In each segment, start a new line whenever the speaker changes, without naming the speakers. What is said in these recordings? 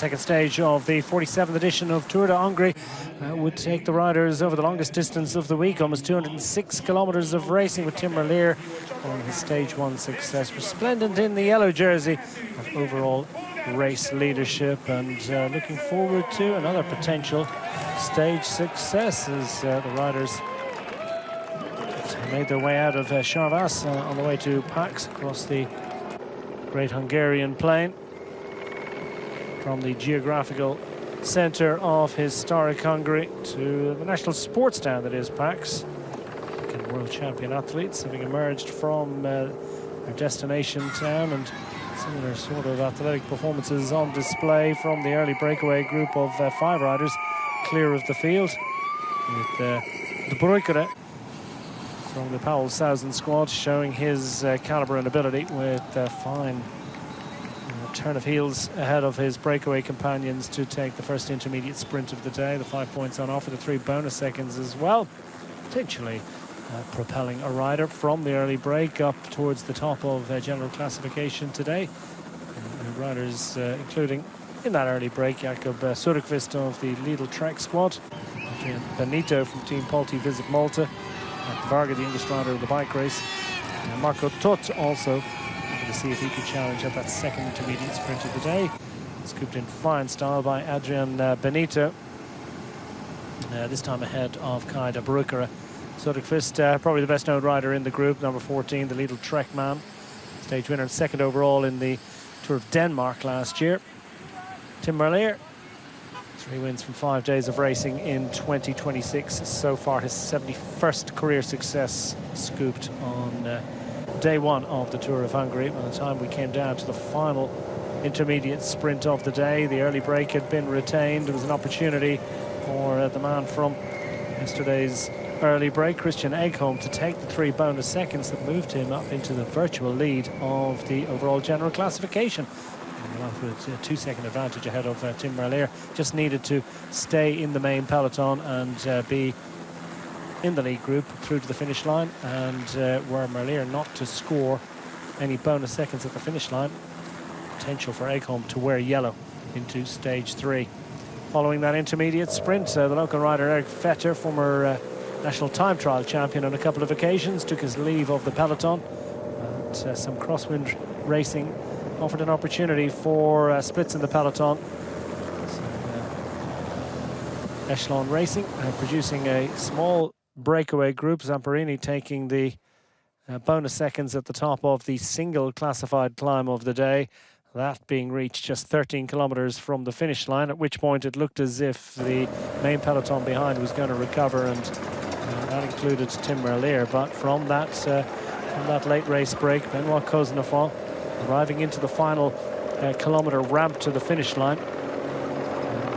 Second stage of the 47th edition of Tour de Hongrie would take the riders over the longest distance of the week, almost 206 kilometers of racing, with Tim Merlier on his stage 1 success. Resplendent in the yellow jersey of overall race leadership, and looking forward to another potential stage success as the riders made their way out of Charvas on the way to Pax across the Great Hungarian Plain, from the geographical centre of historic Hungary to the national sports town that is Pax. World champion athletes having emerged from their destination town, and similar sort of athletic performances on display from the early breakaway group of 5 riders clear of the field, with De Breukere from the Powell Southern squad showing his calibre and ability with fine turn of heels ahead of his breakaway companions to take the first intermediate sprint of the day. The 5 points on offer, the 3 bonus seconds as well, potentially propelling a rider from the early break up towards the top of general classification today. And riders including in that early break Jakob Sörkvist of the Lidl Trek squad, Adrian Benito from Team Polti Visit Malta, Varga, the English rider of the bike race, and Marco Tot also to see if he could challenge at that second intermediate sprint of the day. Scooped in fine style by Adrian Benito, this time ahead of Kai De Breukere. Sörkvist, probably the best known rider in the group, number 14, the Lidl Trek man, stage winner and second overall in the Tour of Denmark last year. Tim Merlier, 3 wins from 5 days of racing in 2026. So far, his 71st career success scooped on day 1 of the Tour of Hungary. By the time we came down to the final intermediate sprint of the day, the early break had been retained. There was an opportunity for the man from yesterday's early break, Christian Egholm, to take the 3 bonus seconds that moved him up into the virtual lead of the overall general classification. With a 2-second advantage ahead of Tim Merlier. Just needed to stay in the main peloton and be in the lead group through to the finish line, and were Merlier not to score any bonus seconds at the finish line, potential for Egholm to wear yellow into stage 3. Following that intermediate sprint, the local rider Eric Vetter, former national time trial champion on a couple of occasions, took his leave of the peloton, and some crosswind racing offered an opportunity for splits in the peloton. Echelon Racing producing a small breakaway group, Zamperini taking the bonus seconds at the top of the single classified climb of the day, that being reached just 13 kilometers from the finish line, at which point it looked as if the main peloton behind was going to recover, and that included Tim Merlier. But from that late race break, Benoit Cosnefroid arriving into the final kilometre ramp to the finish line,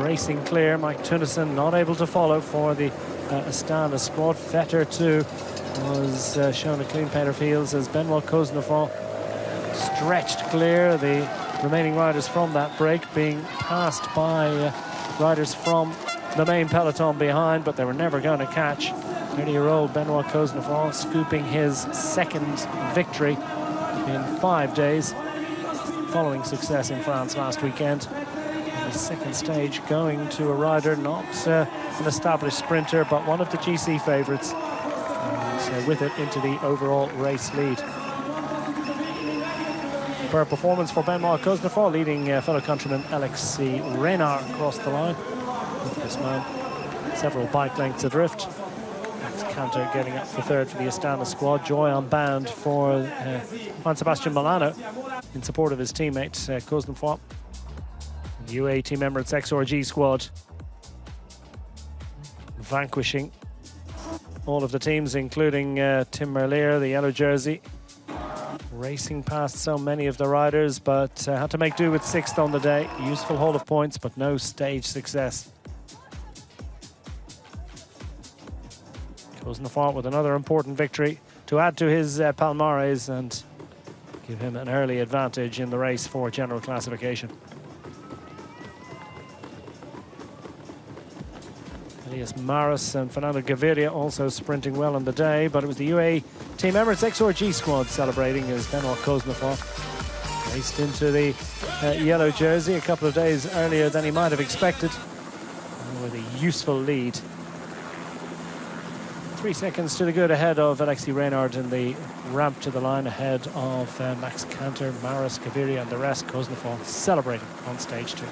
racing clear. Mike Tunnison not able to follow for the Astana squad. Vetter too was shown a clean pair of heels as Benoit Cosnefroid stretched clear. The remaining riders from that break being passed by riders from the main peloton behind, but they were never going to catch 30-year-old Benoit Cosnefroid, scooping his second victory in 5 days following success in France last weekend. And the second stage going to a rider not an established sprinter, but one of the GC favourites, and with it into the overall race lead. Superb performance for Benoit Cosnefroid, leading fellow countryman Alexis Renard across the line, with this man several bike lengths adrift. Cantor getting up for third for the Astana squad. Joy on band for Juan Sebastian Milano in support of his teammate Cosnefroid. The UAE Team Emirates XRG squad vanquishing all of the teams, including Tim Merlier, the yellow jersey, racing past so many of the riders, but had to make do with 6th on the day. Useful haul of points, but no stage success. Cosnefroid with another important victory to add to his palmares and give him an early advantage in the race for general classification. Elias Maris and Fernando Gaviria also sprinting well on the day, but it was the UAE Team Emirates XRG squad celebrating as Benoit Cosnefroid raced into the yellow jersey a couple of days earlier than he might have expected, with a useful lead. 3 seconds to the good ahead of Alexi Reynard in the ramp to the line, ahead of Max Canter, Maris, Gaviria and the rest. Kuznetsov celebrating on stage 2.